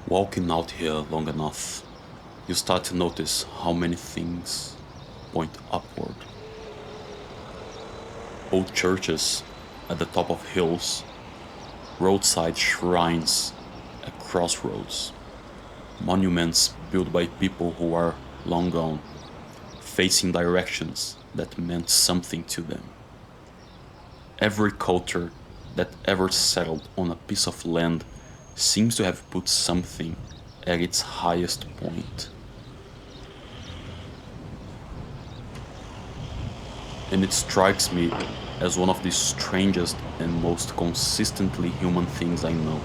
Walking out here long enough, you start to notice how many things point upward. Old churches at the top of hills, roadside shrines at crossroads, monuments built by people who are long gone, facing directions that meant something to them. Every culture that ever settled on a piece of land seems to have put something at its highest point. And it strikes me as one of the strangest and most consistently human things I know.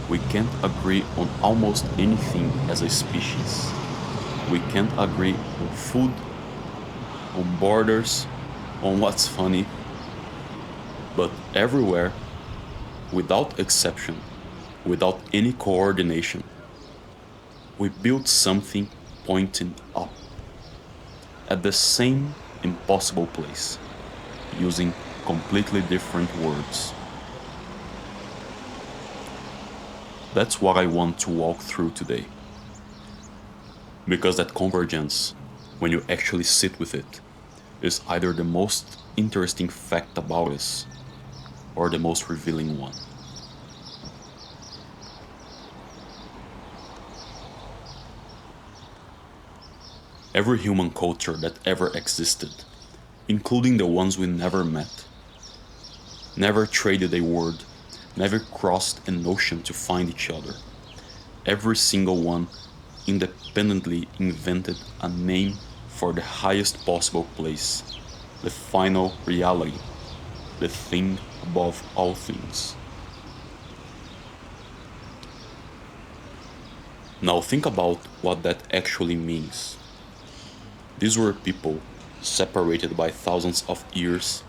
We can't agree on almost anything as a species. We can't agree on food, on borders, on what's funny, but everywhere, without exception, without any coordination, we build something pointing up at the same impossible place, using completely different words. That's what I want to walk through today. Because that convergence, when you actually sit with it, is either the most interesting fact about us or the most revealing one. Every human culture that ever existed, including the ones we never met, never traded a word, never crossed an ocean to find each other. Every single one independently invented a name for the highest possible place, the final reality, the thing above all things. Now think about what that actually means. These were people separated by thousands of years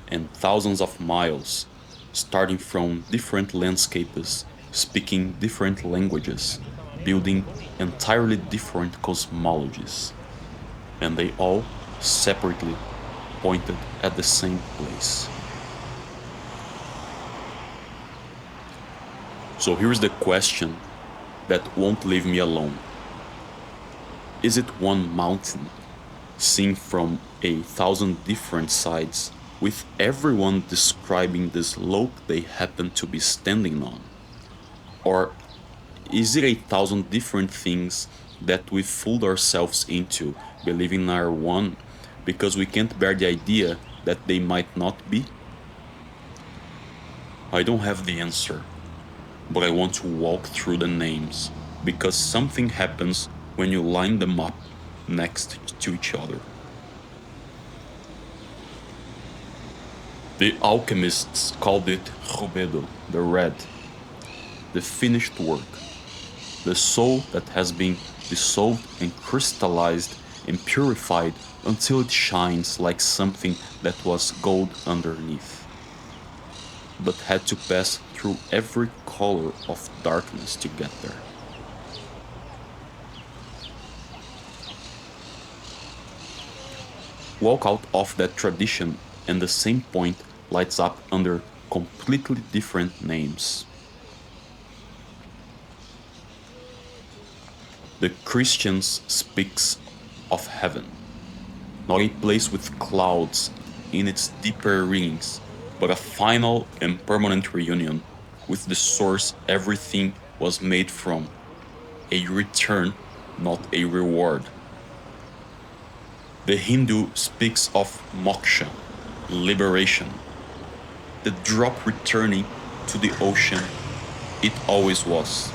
and thousands of miles, starting from different landscapes, speaking different languages, building entirely different cosmologies. And they all separately pointed at the same place. So here's the question that won't leave me alone. Is it one mountain seen from 1,000 different sides, with everyone describing the slope they happen to be standing on? Or is it 1,000 different things that we fooled ourselves into believing are one because we can't bear the idea that they might not be? I don't have the answer, but I want to walk through the names because something happens when you line them up next to each other. The alchemists called it Rubedo, the red, the finished work, the soul that has been dissolved and crystallized and purified until it shines like something that was gold underneath, but had to pass through every color of darkness to get there. Walk out of that tradition and the same point lights up under completely different names. The Christians speaks of heaven, not a place with clouds in its deeper rings, but a final and permanent reunion with the source everything was made from, a return, not a reward. The Hindu speaks of moksha, liberation, the drop returning to the ocean it always was,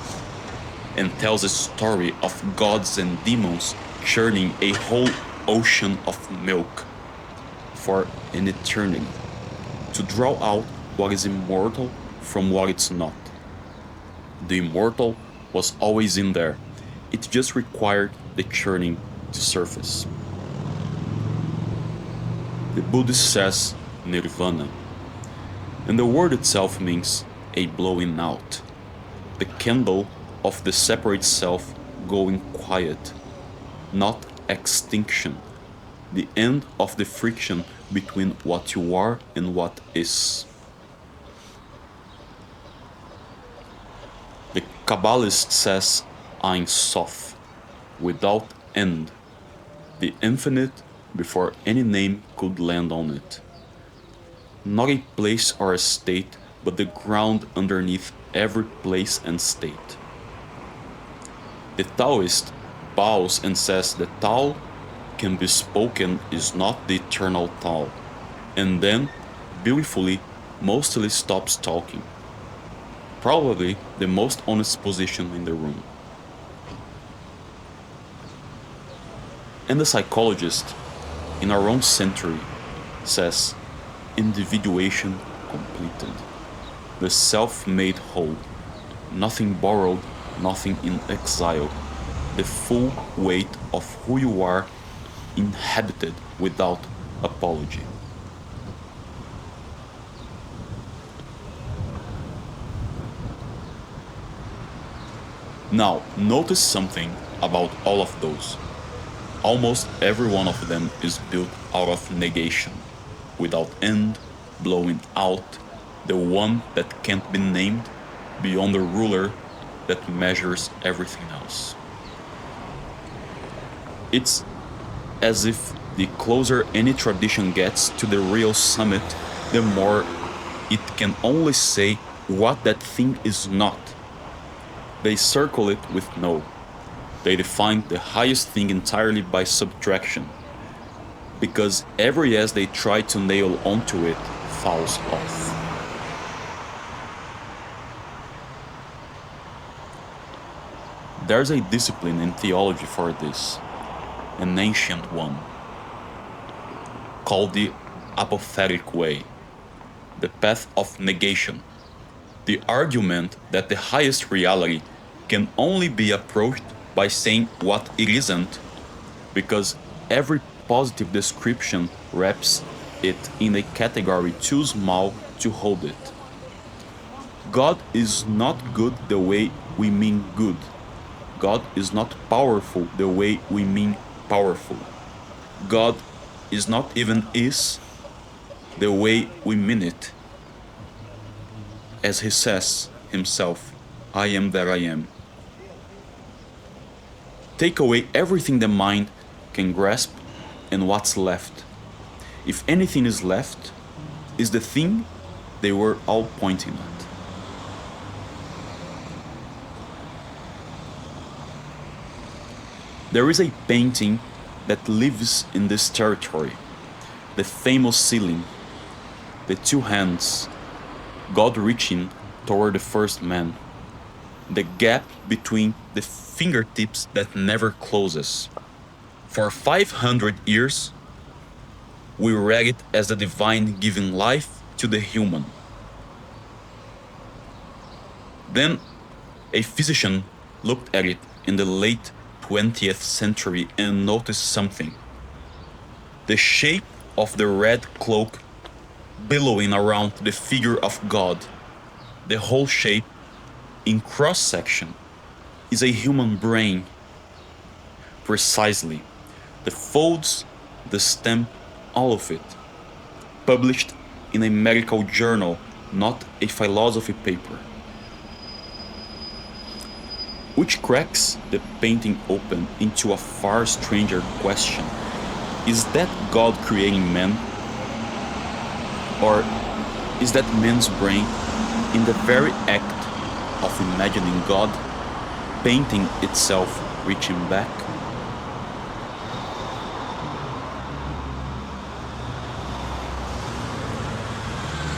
and tells a story of gods and demons churning a whole ocean of milk for an eternity, to draw out what is immortal from what it's not. The immortal was always in there, it just required the churning to surface. The Buddhist says Nirvana, and the word itself means a blowing out, the candle of the separate self going quiet, not extinction, the end of the friction between what you are and what is. The Kabbalist says Ein Sof, without end, the infinite before any name could land on it. Not a place or a state, but the ground underneath every place and state. The Taoist bows and says the Tao can be spoken is not the eternal Tao, and then, beautifully, mostly stops talking. Probably the most honest position in the room. And the psychologist, in our own century, says, individuation completed. The self made whole. Nothing borrowed, nothing in exile. The full weight of who you are, inhabited without apology. Now, notice something about all of those. Almost every one of them is built out of negation, without end, blowing out, the one that can't be named, beyond the ruler that measures everything else. It's as if the closer any tradition gets to the real summit, the more it can only say what that thing is not. They circle it with no. They define the highest thing entirely by subtraction, because every yes they try to nail onto it falls off. There's a discipline in theology for this, an ancient one, called the apothetic way, the path of negation, the argument that the highest reality can only be approached by saying what it isn't, because every positive description wraps it in a category too small to hold it. God is not good the way we mean good. God is not powerful the way we mean powerful. God is not even is the way we mean it. As he says himself, I am that I am. Take away everything the mind can grasp, and what's left, if anything is left, is the thing they were all pointing at. There is a painting that lives in this territory, the famous ceiling, the two hands, God reaching toward the first man, the gap between the fingertips that never closes. For 500 years, we read it as the divine giving life to the human. Then a physician looked at it in the late 20th century and noticed something. The shape of the red cloak billowing around the figure of God, the whole shape in cross-section, is a human brain. Precisely. The folds, the stem, all of it. Published in a medical journal, not a philosophy paper. Which cracks the painting open into a far stranger question. Is that God creating man? Or is that man's brain, in the very act of imagining God, painting itself reaching back?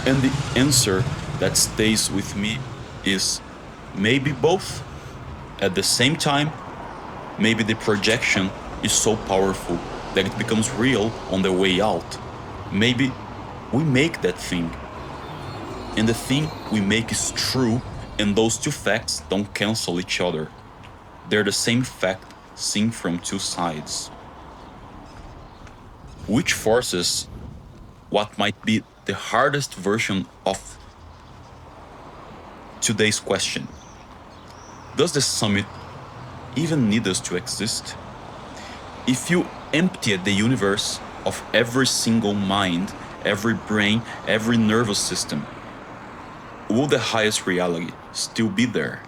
And the answer that stays with me is maybe both. At the same time, maybe the projection is so powerful that it becomes real on the way out. Maybe we make that thing, and the thing we make is true, and those two facts don't cancel each other. They're the same fact seen from two sides. Which forces what might be the hardest version of today's question. Does the summit even need us to exist? If you emptied the universe of every single mind, every brain, every nervous system, will the highest reality still be there?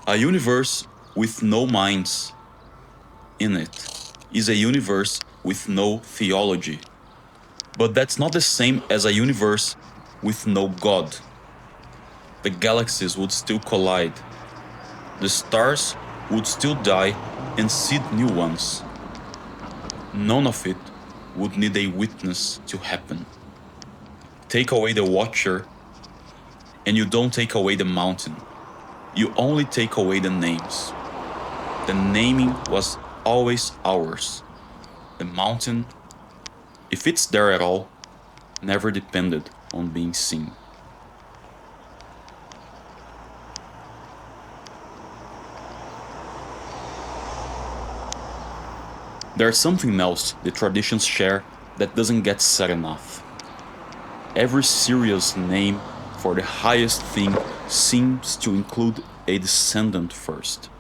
A universe with no minds in it is a universe with no theology. But that's not the same as a universe with no God. The galaxies would still collide, the stars would still die and seed new ones. None of it would need a witness to happen. Take away the watcher, and you don't take away the mountain. You only take away the names. The naming was always ours. The mountain, if it's there at all, never depended on being seen. There's something else the traditions share that doesn't get said enough. Every serious name for the highest thing seems to include a descendant first.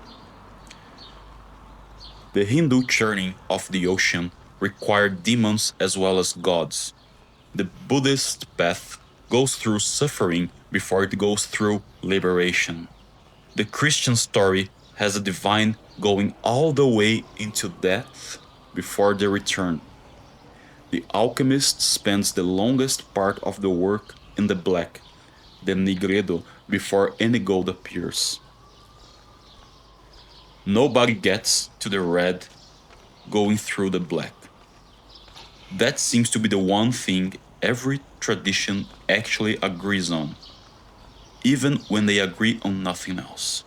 The Hindu churning of the ocean required demons as well as gods. The Buddhist path goes through suffering before it goes through liberation. The Christian story has a divine going all the way into death before the return. The alchemist spends the longest part of the work in the black, the Nirvana, before any gold appears. Nobody gets to the red going through the black. That seems to be the one thing every tradition actually agrees on, even when they agree on nothing else.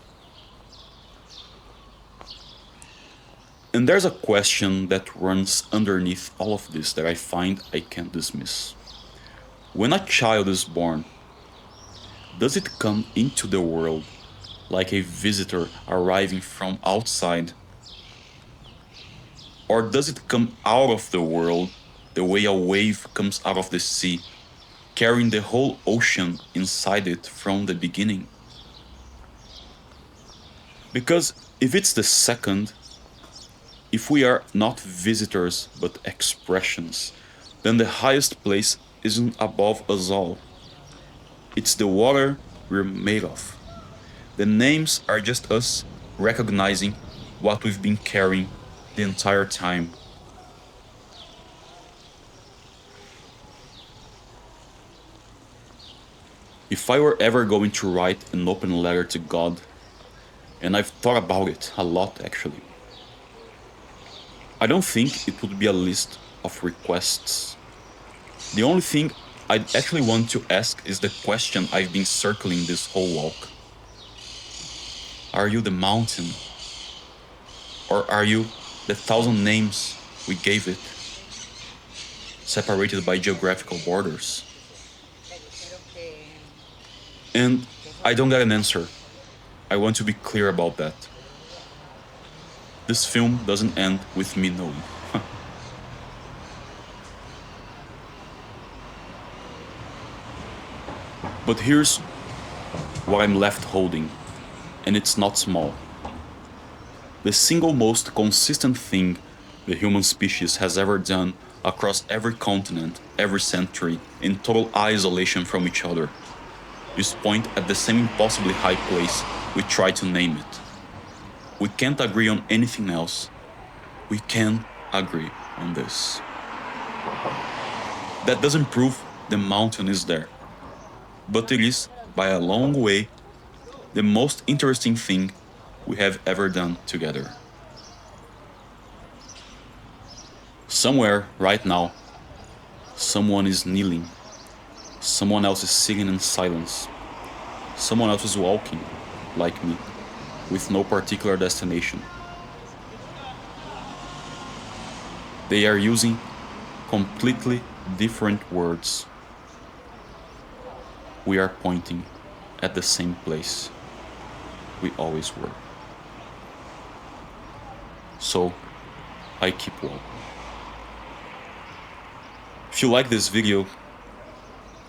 And there's a question that runs underneath all of this that I find I can't dismiss. When a child is born, does it come into the world like a visitor arriving from outside? Or does it come out of the world the way a wave comes out of the sea, carrying the whole ocean inside it from the beginning? Because if it's the second, if we are not visitors but expressions, then the highest place isn't above us all. It's the water we're made of. The names are just us recognizing what we've been carrying the entire time. If I were ever going to write an open letter to God, and I've thought about it a lot actually, I don't think it would be a list of requests. The only thing I'd actually want to ask is the question I've been circling this whole walk. Are you the mountain? Or are you the 1,000 names we gave it, separated by geographical borders? And I don't get an answer. I want to be clear about that. This film doesn't end with me knowing. But here's what I'm left holding, and it's not small. The single most consistent thing the human species has ever done across every continent, every century, in total isolation from each other, is point at the same impossibly high place we try to name it. We can't agree on anything else. We can agree on this. That doesn't prove the mountain is there, but it is, by a long way, the most interesting thing we have ever done together. Somewhere, right now, someone is kneeling. Someone else is sitting in silence. Someone else is walking, like me, with no particular destination. They are using completely different words. We are pointing at the same place we always were. So, I keep walking. If you like this video,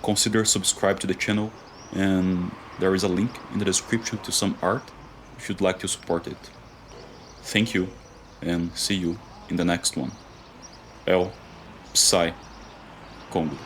consider subscribe to the channel, and there is a link in the description to some art if you'd like to support it. Thank you, and see you in the next one. El Psy Congo.